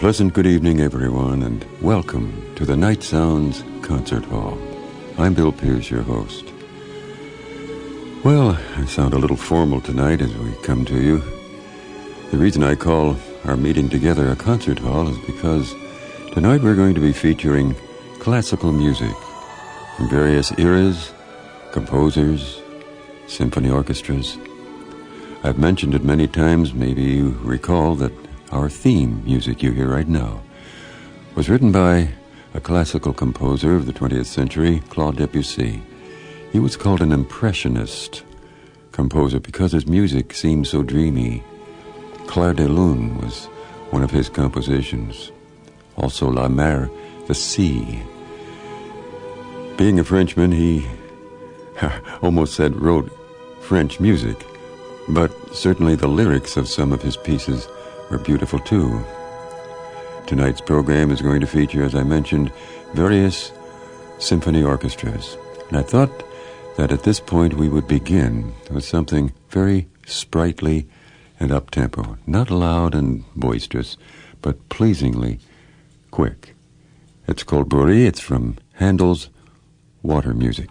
pleasant good evening, everyone, and welcome to the Nightsounds Concert Hall. I'm Bill Pearce, your host. Well, I sound a little formal tonight as we come to you. The reason I call our meeting together a concert hall is because tonight we're going to be featuring classical music from various eras, composers, symphony orchestras. I've mentioned it many times. Maybe you recall that our theme music you hear right now was written by a classical composer of the 20th century, Claude Debussy. He was called an impressionist composer because his music seemed so dreamy. Clair de Lune was one of his compositions. Also La Mer, the sea. Being a Frenchman, he almost said wrote French music, but certainly the lyrics of some of his pieces were beautiful too. Tonight's program is going to feature, as I mentioned, various symphony orchestras. And I thought that at this point we would begin with something very sprightly and up-tempo. Not loud and boisterous, but pleasingly quick. It's called Bourrie. It's from Handel's Water Music.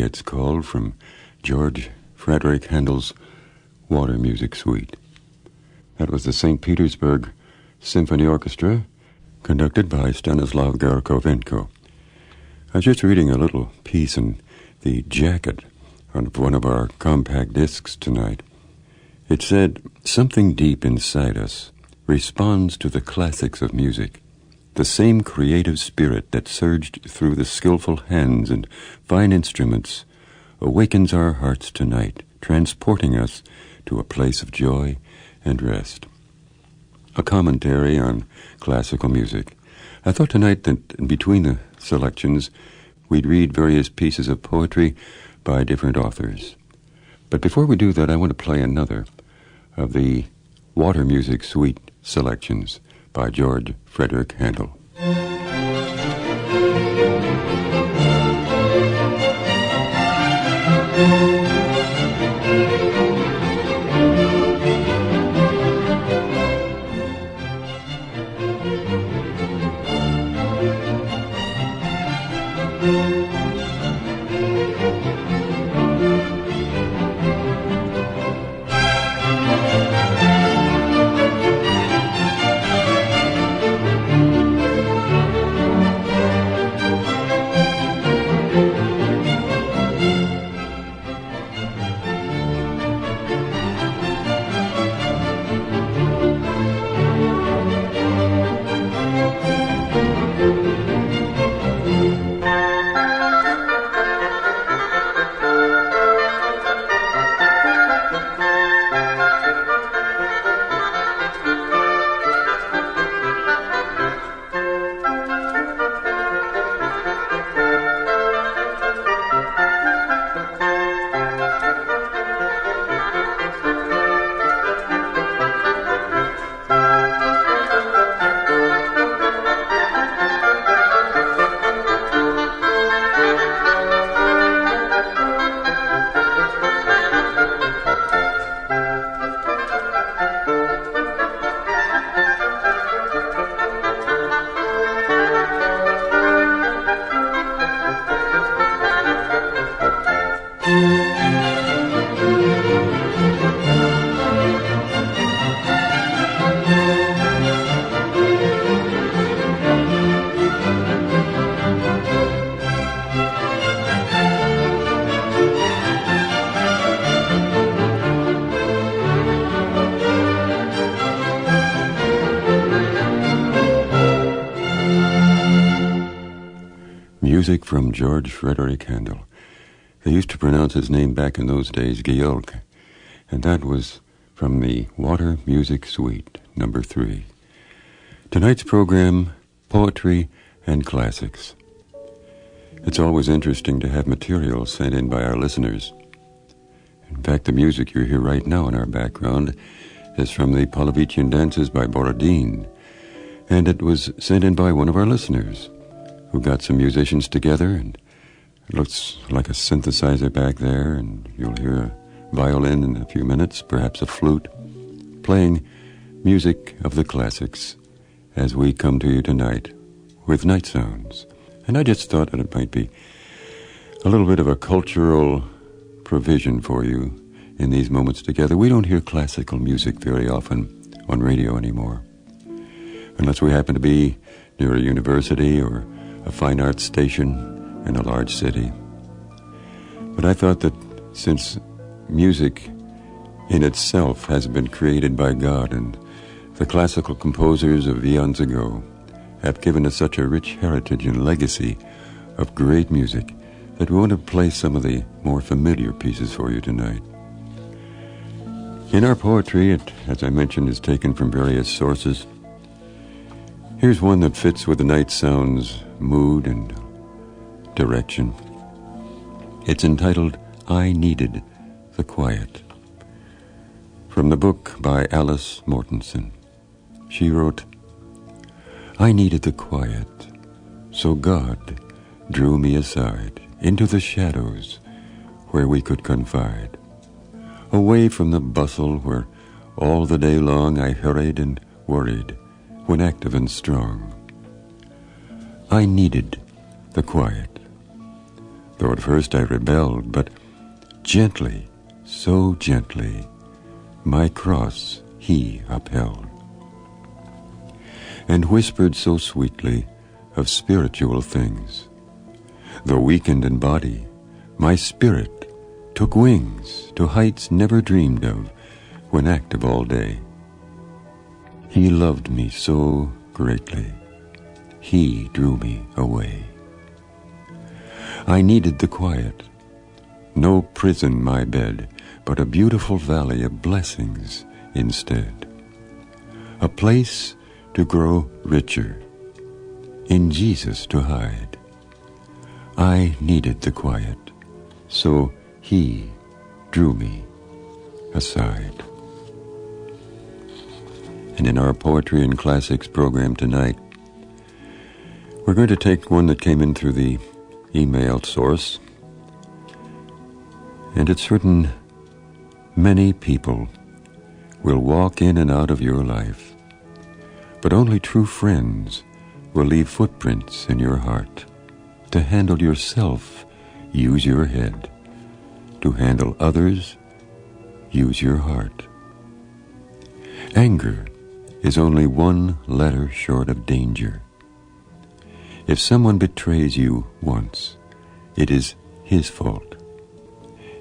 It's called, from George Frederick Handel's Water Music Suite. That was the St. Petersburg Symphony Orchestra, conducted by Stanislav Garkovenko. I was just reading a little piece in the jacket of one of our compact discs tonight. It said, "Something deep inside us responds to the classics of music. The same creative spirit that surged through the skillful hands and fine instruments awakens our hearts tonight, transporting us to a place of joy and rest." A commentary on classical music. I thought tonight that in between the selections we'd read various pieces of poetry by different authors. But before we do that, I want to play another of the Water Music Suite selections by George Frederick Handel. Music from George Frederick Handel. They used to pronounce his name back in those days Georg, and that was from the Water Music Suite, number 3. Tonight's program, Poetry and Classics. It's always interesting to have material sent in by our listeners. In fact, the music you hear right now in our background is from the Palavichian Dances by Borodin, and it was sent in by one of our listeners, who got some musicians together, and it looks like a synthesizer back there, and you'll hear a violin in a few minutes, perhaps a flute, playing music of the classics as we come to you tonight with Nightsounds. And I just thought that it might be a little bit of a cultural provision for you in these moments together. We don't hear classical music very often on radio anymore, unless we happen to be near a university or a fine arts station in a large city. But I thought that since music in itself has been created by God, and the classical composers of eons ago have given us such a rich heritage and legacy of great music, that we want to play some of the more familiar pieces for you tonight. In our poetry, it, as I mentioned, is taken from various sources. Here's one that fits with the Nightsounds mood and direction. It's entitled, I Needed the Quiet, from the book by Alice Mortensen. She wrote, I needed the quiet, so God drew me aside into the shadows where we could confide, away from the bustle where all the day long I hurried and worried when active and strong. I needed the quiet, though at first I rebelled, but gently, so gently, my cross he upheld, and whispered so sweetly of spiritual things. Though weakened in body, my spirit took wings to heights never dreamed of when active all day. He loved me so greatly, he drew me away. I needed the quiet, no prison my bed, but a beautiful valley of blessings instead. A place to grow richer, in Jesus to hide. I needed the quiet, so he drew me aside. And in our Poetry and Classics program tonight, we're going to take one that came in through the email source, and it's written, many people will walk in and out of your life, but only true friends will leave footprints in your heart. To handle yourself, use your head. To handle others, use your heart. Anger is only one letter short of danger. If someone betrays you once, it is his fault.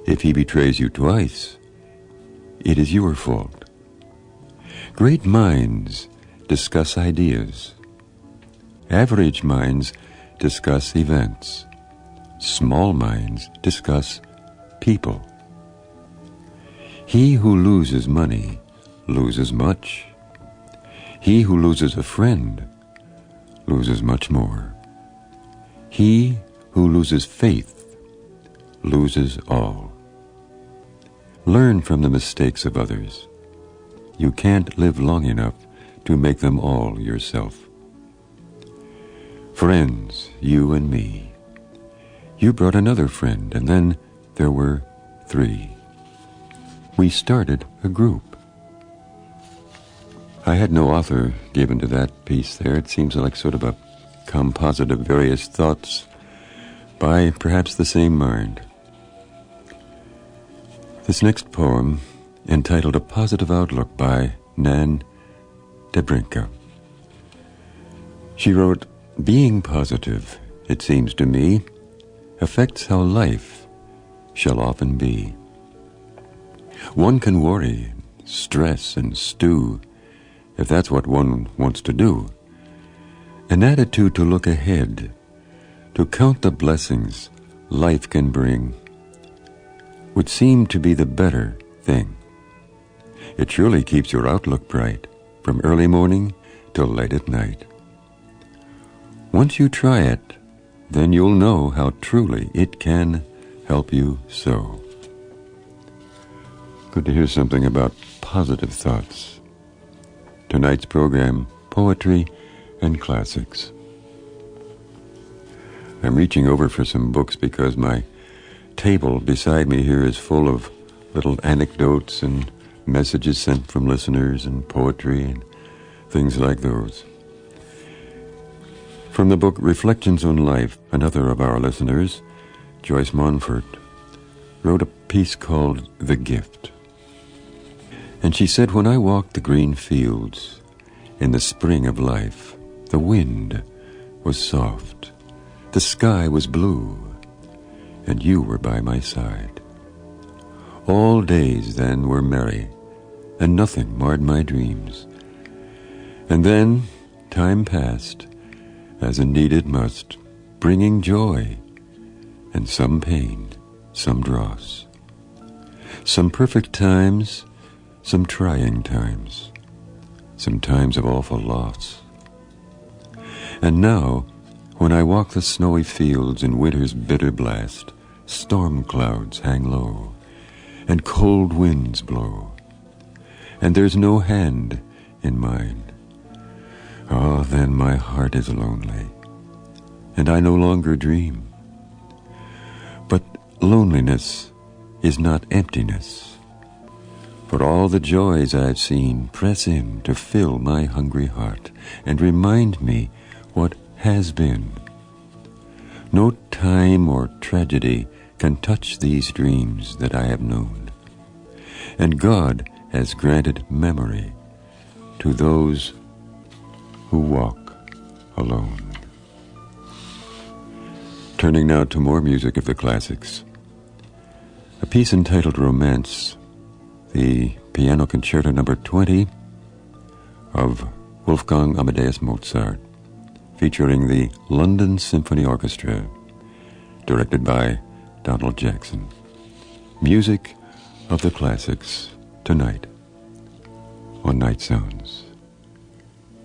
If he betrays you twice, it is your fault. Great minds discuss ideas. Average minds discuss events. Small minds discuss people. He who loses money loses much. He who loses a friend loses much more. He who loses faith loses all. Learn from the mistakes of others. You can't live long enough to make them all yourself. Friends, you and me. You brought another friend, and then there were 3. We started a group. I had no author given to that piece there. It seems like sort of a composite of various thoughts by perhaps the same mind. This next poem, entitled A Positive Outlook by Nan Debrinka. She wrote, "Being positive, it seems to me, affects how life shall often be. One can worry, stress, and stew, if that's what one wants to do. An attitude to look ahead, to count the blessings life can bring, would seem to be the better thing. It surely keeps your outlook bright, from early morning till late at night. Once you try it, then you'll know how truly it can help you so." Good to hear something about positive thoughts. Tonight's program, Poetry and Classics. I'm reaching over for some books because my table beside me here is full of little anecdotes and messages sent from listeners and poetry and things like those. From the book Reflections on Life, another of our listeners, Joyce Monfort, wrote a piece called The Gift. And she said, "When I walked the green fields in the spring of life, the wind was soft, the sky was blue, and you were by my side. All days then were merry, and nothing marred my dreams. And then time passed, as indeed it must, bringing joy, and some pain, some dross. Some perfect times, some trying times, some times of awful loss. And now, when I walk the snowy fields in winter's bitter blast, storm clouds hang low, and cold winds blow, and there's no hand in mine. Oh, then my heart is lonely, and I no longer dream. But loneliness is not emptiness, for all the joys I've seen press in to fill my hungry heart and remind me what has been. No time or tragedy can touch these dreams that I have known, and God has granted memory to those who walk alone." Turning now to more music of the classics. A piece entitled Romance, the Piano Concerto No. 20 of Wolfgang Amadeus Mozart, featuring the London Symphony Orchestra, directed by Donald Jackson. Music of the classics tonight on Nightsounds.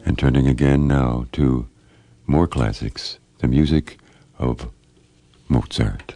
And turning again now to more classics, the music of Mozart.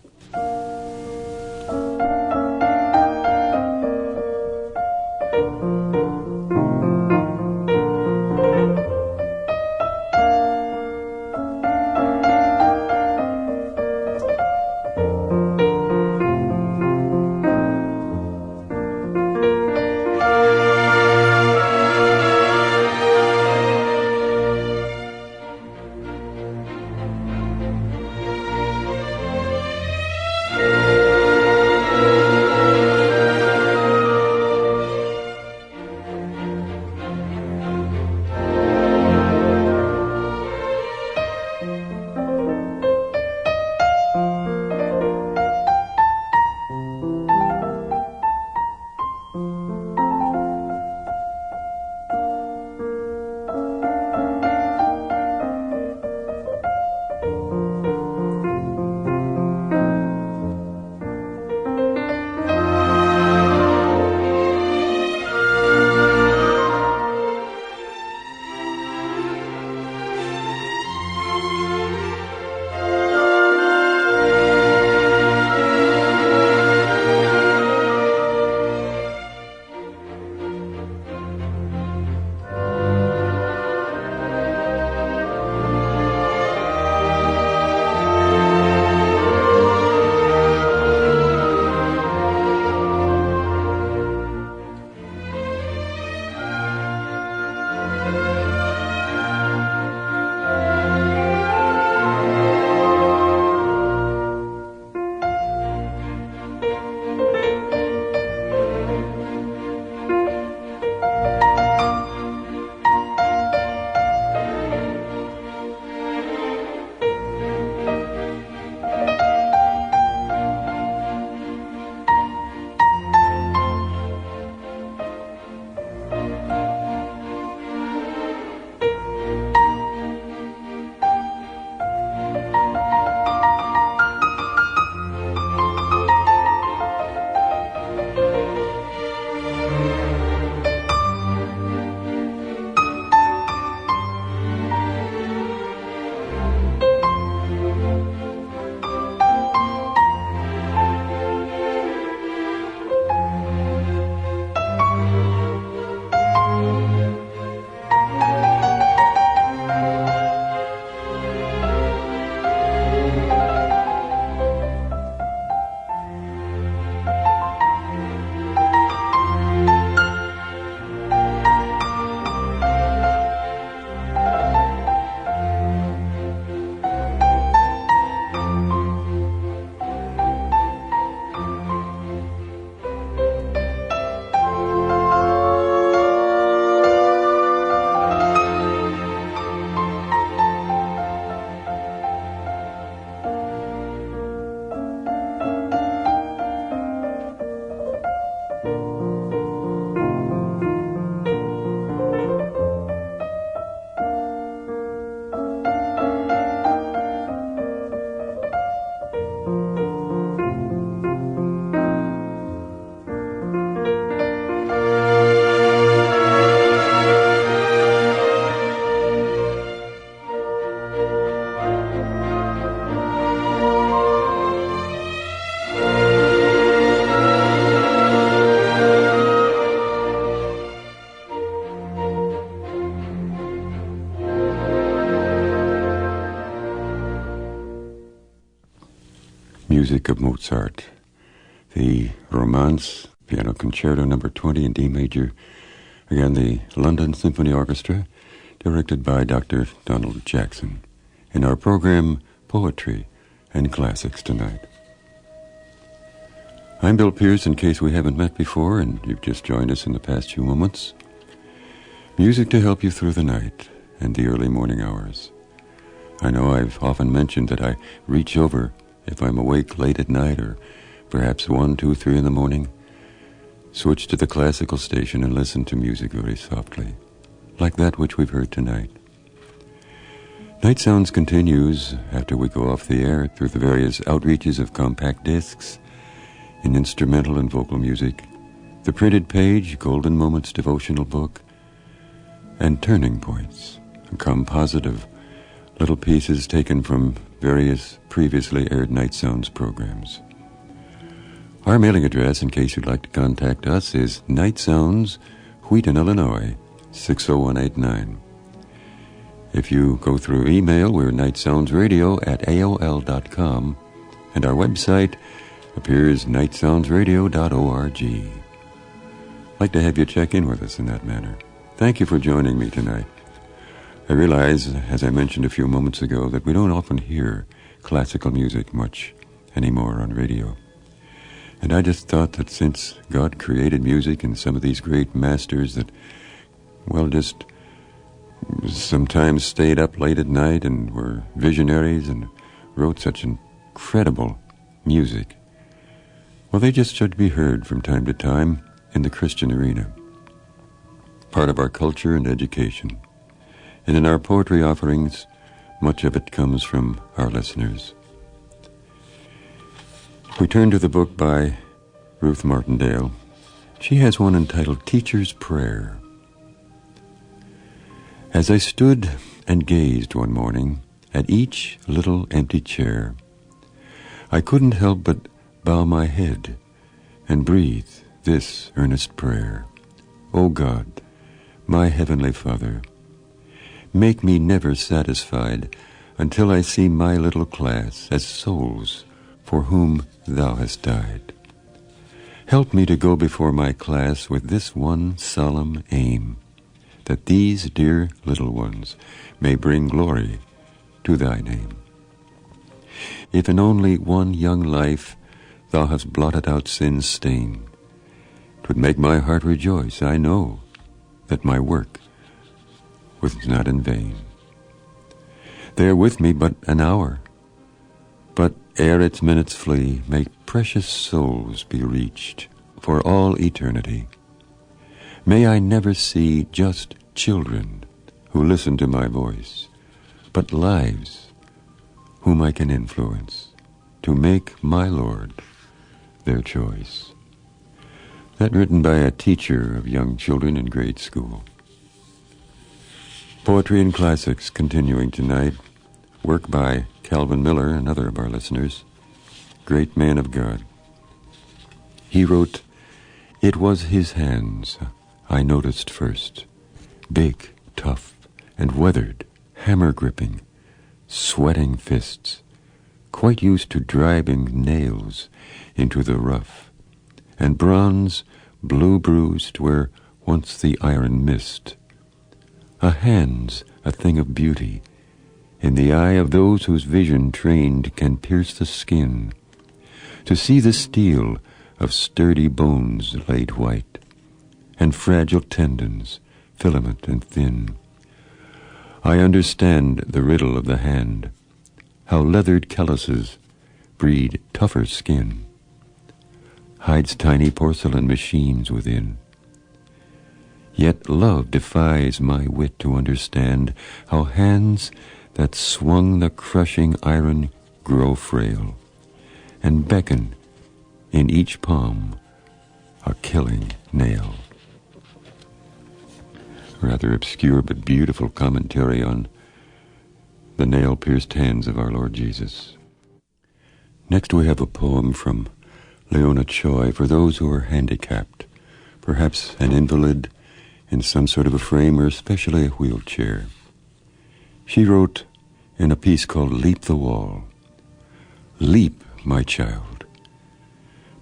music of Mozart, the Romance, Piano Concerto No. 20 in D major, again the London Symphony Orchestra, directed by Dr. Donald Jackson, in our program Poetry and Classics tonight. I'm Bill Pearce, in case we haven't met before and you've just joined us in the past few moments. Music to help you through the night and the early morning hours. I know I've often mentioned that I reach over if I'm awake late at night or perhaps 1, 2, 3 in the morning, switch to the classical station and listen to music very softly, like that which we've heard tonight. Nightsounds continues after we go off the air through the various outreaches of compact discs in instrumental and vocal music, the printed page, Golden Moments devotional book, and Turning Points, a composite of little pieces taken from various previously aired Nightsounds programs. Our mailing address, in case you'd like to contact us, is Nightsounds, Wheaton, Illinois, 60189. If you go through email, we're nightsoundsradio@aol.com, and our website appears nightsoundsradio.org. I'd like to have you check in with us in that manner. Thank you for joining me tonight. I realize, as I mentioned a few moments ago, that we don't often hear classical music much anymore on radio. And I just thought that since God created music and some of these great masters that, well, just sometimes stayed up late at night and were visionaries and wrote such incredible music, well, they just should be heard from time to time in the Christian arena, part of our culture and education. And in our poetry offerings, much of it comes from our listeners. We turn to the book by Ruth Martindale. She has one entitled Teacher's Prayer. As I stood and gazed one morning at each little empty chair, I couldn't help but bow my head and breathe this earnest prayer. O God, my Heavenly Father, make me never satisfied until I see my little class as souls for whom Thou hast died. Help me to go before my class with this one solemn aim, that these dear little ones may bring glory to Thy name. If in only one young life Thou hast blotted out sin's stain, 'twould make my heart rejoice. I know that my work was not in vain. They are with me but an hour, but ere its minutes flee, may precious souls be reached for all eternity. May I never see just children who listen to my voice, but lives whom I can influence to make my Lord their choice. That written by a teacher of young children in grade school. Poetry and Classics continuing tonight. Work by Calvin Miller, another of our listeners, great man of God. He wrote, "It was his hands I noticed first, big, tough, and weathered, hammer-gripping, sweating fists, quite used to driving nails into the rough, and bronze blue-bruised where once the iron missed. A hand's a thing of beauty, in the eye of those whose vision trained can pierce the skin, to see the steel of sturdy bones laid white, and fragile tendons, filament and thin. I understand the riddle of the hand, how leathered calluses breed tougher skin, hides tiny porcelain machines within. Yet love defies my wit to understand how hands that swung the crushing iron grow frail, and beckon in each palm a killing nail." Rather obscure but beautiful commentary on the nail-pierced hands of our Lord Jesus. Next we have a poem from Leona Choi for those who are handicapped, perhaps an invalid in some sort of a frame or especially a wheelchair. She wrote in a piece called Leap the Wall, "Leap my child.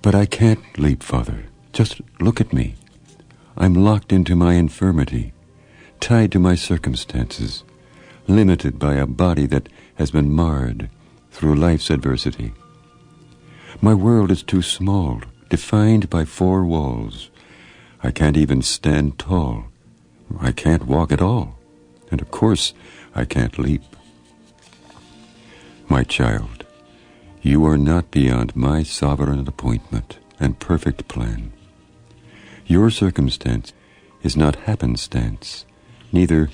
But I can't leap, Father. Just look at me. I'm locked into my infirmity, tied to my circumstances, limited by a body that has been marred through life's adversity. My world is too small, defined by four walls. I can't even stand tall. I can't walk at all. And of course, I can't leap. My child, you are not beyond my sovereign appointment and perfect plan. Your circumstance is not happenstance, neither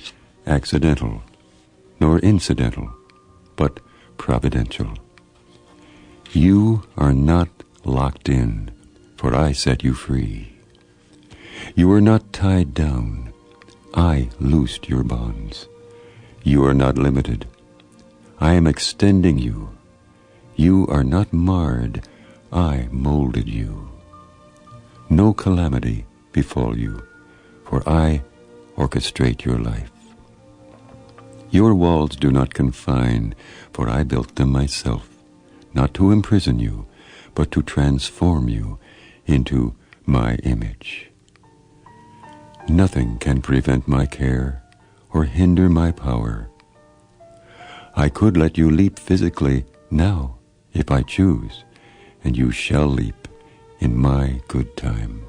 accidental nor incidental, but providential. You are not locked in, for I set you free. You are not tied down. I loosed your bonds. You are not limited. I am extending you. You are not marred. I molded you. No calamity befall you, for I orchestrate your life. Your walls do not confine, for I built them myself, not to imprison you, but to transform you into my image. Nothing can prevent my care or hinder my power. I could let you leap physically now, if I choose, and you shall leap in my good time.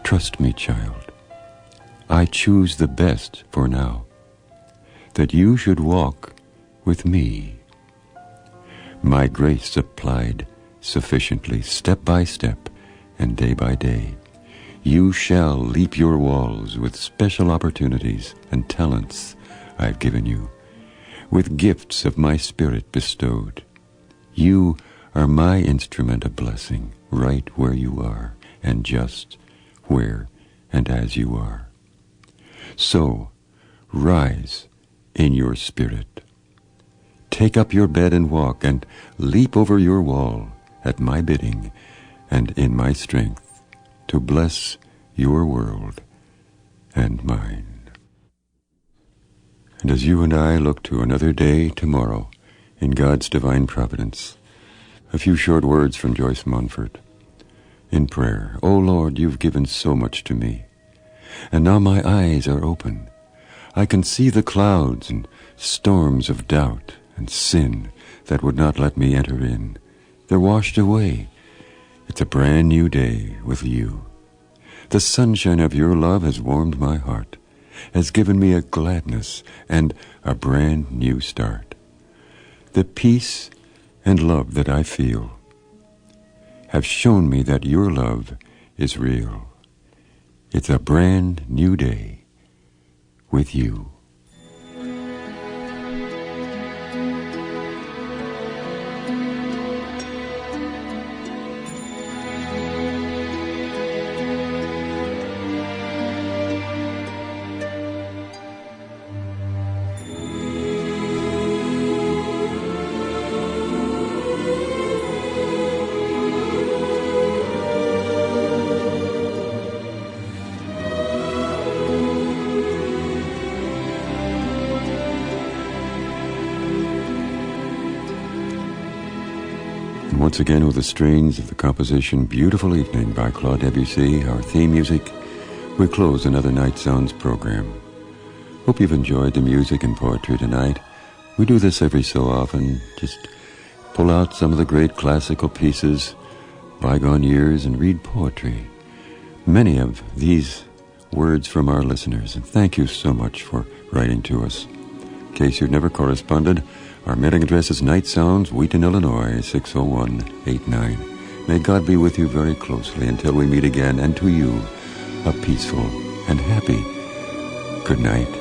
Trust me, child. I choose the best for now, that you should walk with me. My grace applied sufficiently, step by step and day by day. You shall leap your walls with special opportunities and talents I've given you, with gifts of my Spirit bestowed. You are my instrument of blessing, right where you are, and just where and as you are. So, rise in your spirit. Take up your bed and walk, and leap over your wall at my bidding and in my strength, to bless your world and mine. And as you and I look to another day tomorrow in God's divine providence, a few short words from Joyce Montfort in prayer. O Lord, you've given so much to me, and now my eyes are open. I can see the clouds and storms of doubt and sin that would not let me enter in. They're washed away. It's a brand new day with you. The sunshine of your love has warmed my heart, has given me a gladness and a brand new start. The peace and love that I feel have shown me that your love is real. It's a brand new day with you. Once again, with the strains of the composition Beautiful Evening by Claude Debussy, our theme music, we close another Nightsounds program. Hope you've enjoyed the music and poetry tonight. We do this every so often, just pull out some of the great classical pieces, bygone years, and read poetry. Many of these words from our listeners, and thank you so much for writing to us. In case you've never corresponded, our mailing address is Nightsounds, Wheaton, Illinois, 60189. May God be with you very closely until we meet again, and to you, a peaceful and happy good night.